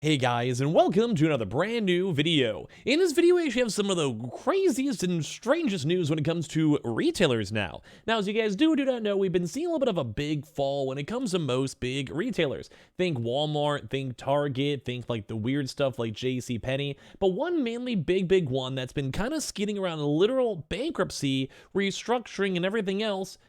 Hey guys, and welcome to another brand new video. In this video, we actually have some of the craziest and strangest news when it comes to retailers now. Now, as you guys do not know, we've been seeing a little bit of a big fall when it comes to most big retailers. Think Walmart, think Target, think like the weird stuff like JCPenney, but one mainly big one that's been kind of skidding around literal bankruptcy, restructuring, and everything else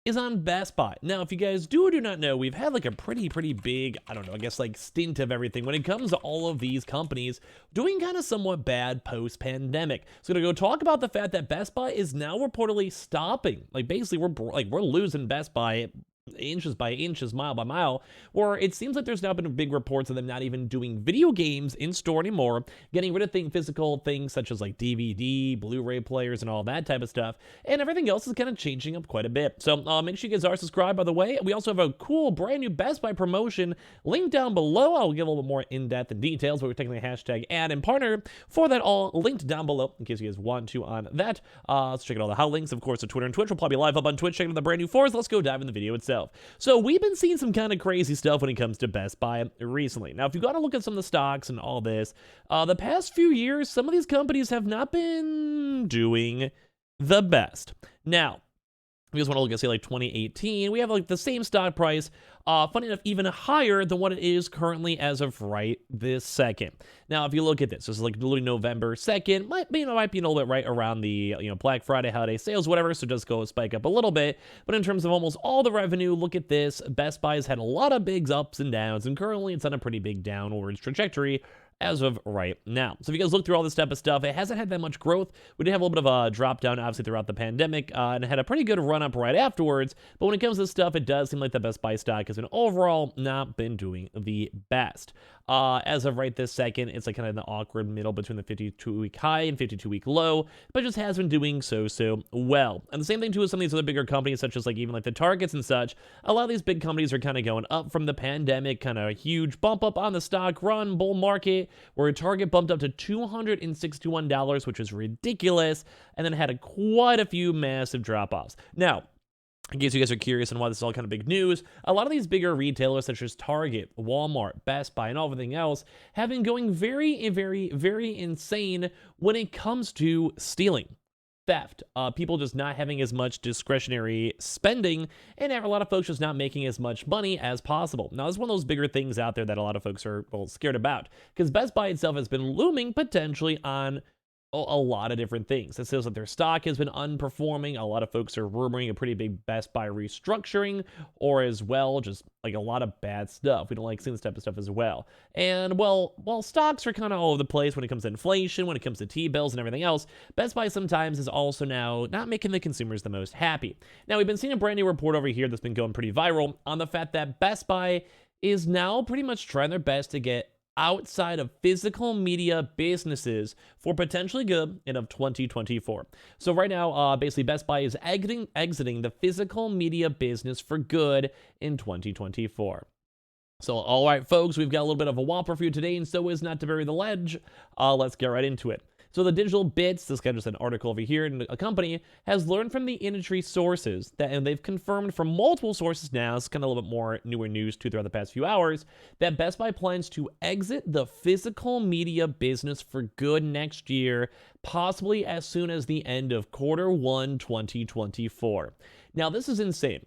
is on Best Buy. Now, if you guys do not know, we've had like a pretty big, I don't know, I guess like stint of everything when it comes to all of these companies doing kind of somewhat bad post-pandemic. So I'm gonna go talk about the fact that Best Buy is now reportedly stopping. Like basically we're losing Best Buy inches by inches, mile by mile, where it seems like there's now been big reports of them not even doing video games in store anymore, getting rid of physical things such as like DVD, Blu-ray players, and all that type of stuff, and everything else is kind of changing up quite a bit. So make sure you guys are subscribed, by the way. We also have a cool brand new Best Buy promotion link down below. I'll give a little bit more in-depth and details, but we're taking the hashtag ad and partner for that, all linked down below in case you guys want to on that. Let's check out all the hot links, of course, to Twitter and Twitch. We'll probably be live up on Twitch checking out the brand new fours. Let's go dive in the video itself. So we've been seeing some kind of crazy stuff when it comes to Best Buy recently. Now, if you got to look at some of the stocks and all this, the past few years, some of these companies have not been doing the best. Now, if you guys want to look at, say, like 2018, we have like the same stock price, funny enough, even higher than what it is currently as of right this second. Now, if you look at this is like literally November 2nd, might be a little bit right around the Black Friday holiday sales, whatever, so it does go spike up a little bit. But in terms of almost all the revenue, look at this. Best Buy has had a lot of big ups and downs, and currently it's on a pretty big downwards trajectory as of right now. So if you guys look through all this type of stuff, it hasn't had that much growth. We did have a little bit of a drop down, obviously, throughout the pandemic, and had a pretty good run up right afterwards. But when it comes to this stuff, it does seem like the Best Buy stock has been overall not been doing the best. As of right this second, it's like kind of in the awkward middle between the 52-week high and 52-week low, but just has been doing so well. And the same thing too with some of these other bigger companies, such as like even like the Targets and such. A lot of these big companies are kind of going up from the pandemic, kind of a huge bump up on the stock run, bull market, where Target bumped up to $261, which is ridiculous, and then had quite a few massive drop-offs. Now, in case you guys are curious on why this is all kind of big news, a lot of these bigger retailers such as Target, Walmart, Best Buy, and everything else have been going very insane when it comes to stealing. Theft, people just not having as much discretionary spending, and a lot of folks just not making as much money as possible. Now, this is one of those bigger things out there that a lot of folks are scared about, because Best Buy itself has been looming potentially on a lot of different things. It says that their stock has been underperforming. A lot of folks are rumoring a pretty big Best Buy restructuring, or as well, just like a lot of bad stuff. We don't like seeing this type of stuff as well. And well, while stocks are kind of all over the place when it comes to inflation, when it comes to T-bills and everything else, Best Buy sometimes is also now not making the consumers the most happy. Now, we've been seeing a brand new report over here that's been going pretty viral on the fact that Best Buy is now pretty much trying their best to get outside of physical media businesses for potentially good in of 2024. So right now, basically Best Buy is exiting the physical media business for good in 2024. So, all right, folks, we've got a little bit of a whopper for you today, and so is not to bury the ledge. Let's get right into it. So the Digital Bits, this guy just an article over here, and a company has learned from the industry sources that, and they've confirmed from multiple sources now, it's kind of a little bit more newer news too throughout the past few hours, that Best Buy plans to exit the physical media business for good next year, possibly as soon as the end of Q1 2024. Now, this is insane.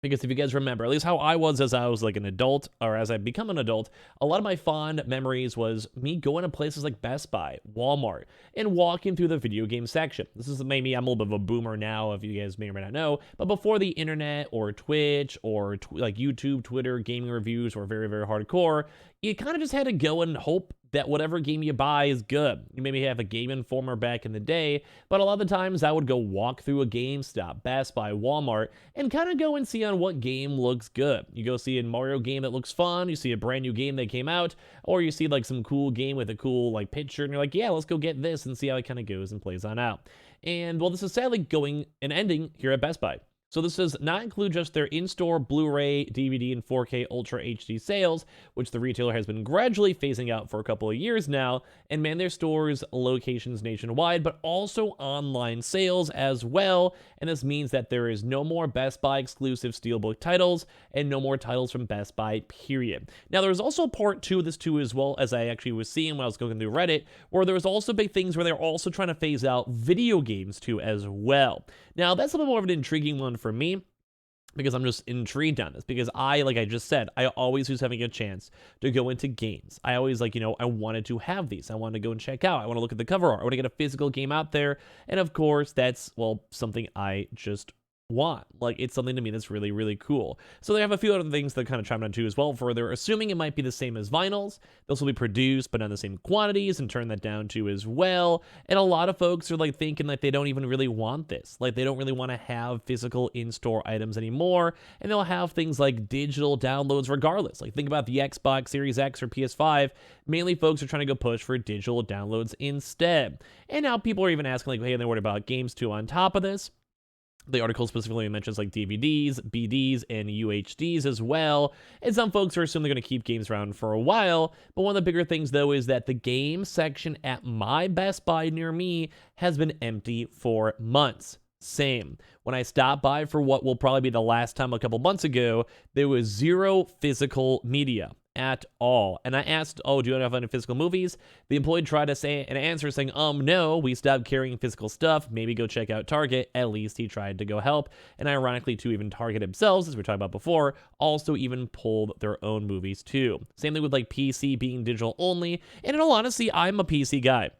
Because if you guys remember, at least how I was as I was like an adult, or as I become an adult, a lot of my fond memories was me going to places like Best Buy, Walmart, and walking through the video game section. This is maybe I'm a little bit of a boomer now, if you guys may or may not know, but before the internet or Twitch or like YouTube, Twitter, gaming reviews were very hardcore, you kind of just had to go and hope that whatever game you buy is good. You maybe have a Game Informer back in the day, but a lot of the times I would go walk through a GameStop, Best Buy, Walmart, and kind of go and see on what game looks good. You go see a Mario game that looks fun, you see a brand new game that came out, or you see like some cool game with a cool like picture, and you're like, yeah, let's go get this and see how it kind of goes and plays on out. And well, this is sadly going and ending here at Best Buy. So this does not include just their in-store Blu-ray, DVD, and 4K Ultra HD sales, which the retailer has been gradually phasing out for a couple of years now, and man their stores locations nationwide, but also online sales as well. And this means that there is no more Best Buy exclusive Steelbook titles and no more titles from Best Buy, period. Now there's also part 2 of this too, as well, as I actually was seeing when I was going through Reddit, where there was also big things where they're also trying to phase out video games too as well. Now that's a little more of an intriguing one for me, because I'm just intrigued on this, because like I just said, I always was having a chance to go into games. I always I wanted to have these. I wanted to go and check out. I want to look at the cover art. I want to get a physical game out there. And of course, that's, well, something I just want. Like, it's something to me that's really, really cool. So they have a few other things that kind of chime on to as well. Further, assuming it might be the same as vinyls, those will be produced, but not the same quantities, and turn that down to as well. And a lot of folks are like thinking that they don't even really want this. Like, they don't really want to have physical in-store items anymore, and they'll have things like digital downloads regardless. Like, think about the Xbox Series X or PS5. Mainly folks are trying to go push for digital downloads instead. And now people are even asking, like, hey, they're worried about games too on top of this. The article specifically mentions like DVDs, BDs, and UHDs as well. And some folks are assuming they're going to keep games around for a while. But one of the bigger things, though, is that the game section at my Best Buy near me has been empty for months. Same. When I stopped by for what will probably be the last time a couple months ago, there was zero physical media at all. And I asked, oh, do you have any physical movies? The employee tried to say an answer saying, no, we stopped carrying physical stuff. Maybe go check out Target. At least he tried to go help. And ironically, too, even Target themselves, as we were talking about before, also even pulled their own movies too. Same thing with like PC being digital only. And in all honesty, I'm a PC guy.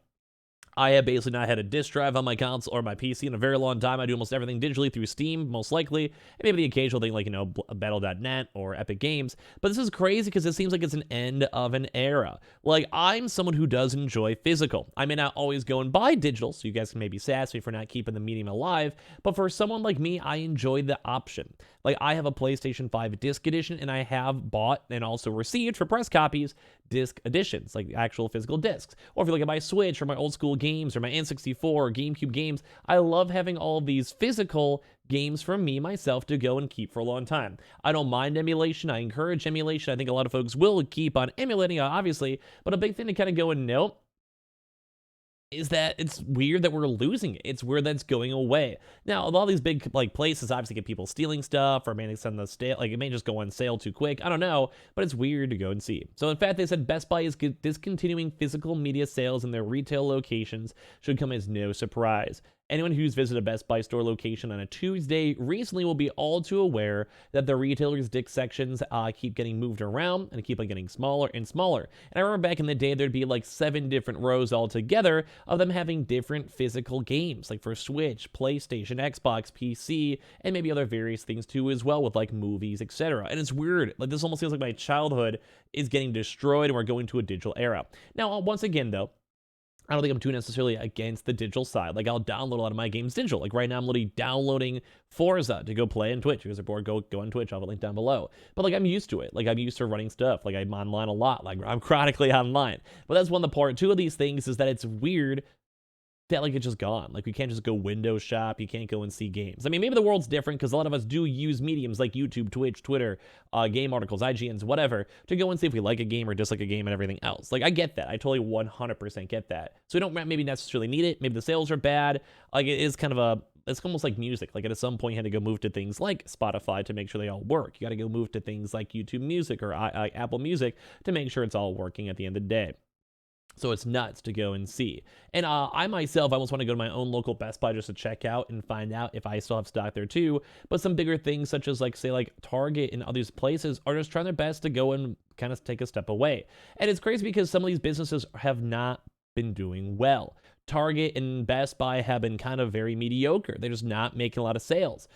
I have basically not had a disk drive on my console or my PC in a very long time. I do almost everything digitally through Steam, most likely, and maybe the occasional thing like, Battle.net or Epic Games. But this is crazy because it seems like it's an end of an era. Like, I'm someone who does enjoy physical. I may not always go and buy digital, so you guys can maybe sass me for not keeping the medium alive, but for someone like me, I enjoy the option. Like, I have a PlayStation 5 disc edition, and I have bought and also received for press copies disc editions, like actual physical discs. Or if you look at my Switch or my old school games or my N64 or GameCube games, I love having all of these physical games from me, myself, to go and keep for a long time. I don't mind emulation. I encourage emulation. I think a lot of folks will keep on emulating, obviously, but a big thing to kind of go and note is that it's weird that we're losing it. It's weird that it's going away. Now, a lot of these big places obviously get people stealing stuff, or maybe send the sale, it may just go on sale too quick. I don't know, but it's weird to go and see. So in fact, they said Best Buy is discontinuing physical media sales in their retail locations. Should come as no surprise. Anyone who's visited a Best Buy store location on a Tuesday recently will be all too aware that the retailer's disc sections keep getting moved around and keep getting smaller and smaller. And I remember back in the day, there'd be like 7 different rows altogether of them having different physical games, like for Switch, PlayStation, Xbox, PC, and maybe other various things too as well, with like movies, etc. And it's weird. Like, this almost feels like my childhood is getting destroyed and we're going to a digital era. Now, once again, though, I don't think I'm too necessarily against the digital side. Like, I'll download a lot of my games digital. Like, right now I'm literally downloading Forza to go play on Twitch. If you guys are bored, go on Twitch. I'll have a link down below. But like, I'm used to it. Like, I'm used to running stuff. Like, I'm online a lot. Like, I'm chronically online. But that's one of the part 2 of these things, is that it's weird that like it's just gone. Like, we can't just go window shop. You can't go and see games. I mean, maybe the world's different because a lot of us do use mediums like YouTube, Twitch, Twitter, game articles, IGNs, whatever, to go and see if we like a game or dislike a game and everything else. Like, I get that. I totally 100% get that. So we don't maybe necessarily need it. Maybe the sales are bad. Like, it is kind of it's almost like music. Like, at some point you had to go move to things like Spotify to make sure they all work. You got to go move to things like YouTube Music or Apple Music to make sure it's all working at the end of the day. So it's nuts to go and see. And I myself, I almost want to go to my own local Best Buy just to check out and find out if I still have stock there too. But some bigger things such as like, say, like Target and other these places are just trying their best to go and kind of take a step away. And it's crazy because some of these businesses have not been doing well. Target and Best Buy have been kind of very mediocre. They're just not making a lot of sales.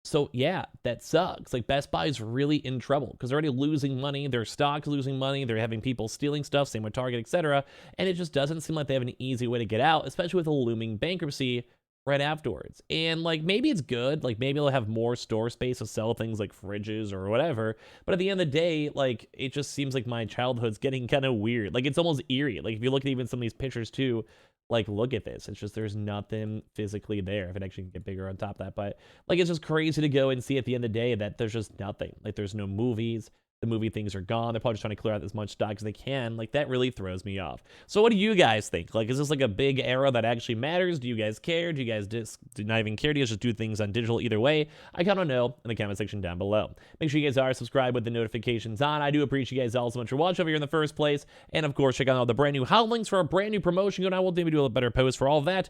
So yeah, that sucks. Like, Best Buy is really in trouble because they're already losing money. Their stock's losing money. They're having people stealing stuff, same with Target, etc. And it just doesn't seem like they have an easy way to get out, especially with a looming bankruptcy right afterwards. And like maybe it's good, like maybe they'll have more store space to sell things like fridges or whatever, but at the end of the day, like it just seems like my childhood's getting kind of weird. Like it's almost eerie. Like if you look at even some of these pictures too, like look at this, it's just there's nothing physically there. If it actually can get bigger on top of that, but like it's just crazy to go and see at the end of the day that there's just nothing. Like there's no movies, the movie things are gone. They're probably just trying to clear out as much stock as they can. Like that really throws me off. So what do you guys think? Like, is this like a big era that actually matters? Do you guys care? Do you guys do not even care? Do you guys just do things on digital either way? I kind of know in the comment section down below. Make sure you guys are subscribed with the notifications on. I do appreciate you guys all so much for watching over here in the first place. And of course, check out all the brand new HOW links for our brand new promotion going on. We'll maybe do a better post for all of that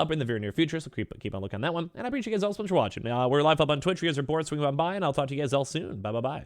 in the very near future. So keep on looking on that one. And I appreciate you guys all so much for watching. We're live up on Twitch. You guys are bored, swing on by, and I'll talk to you guys all soon. Bye.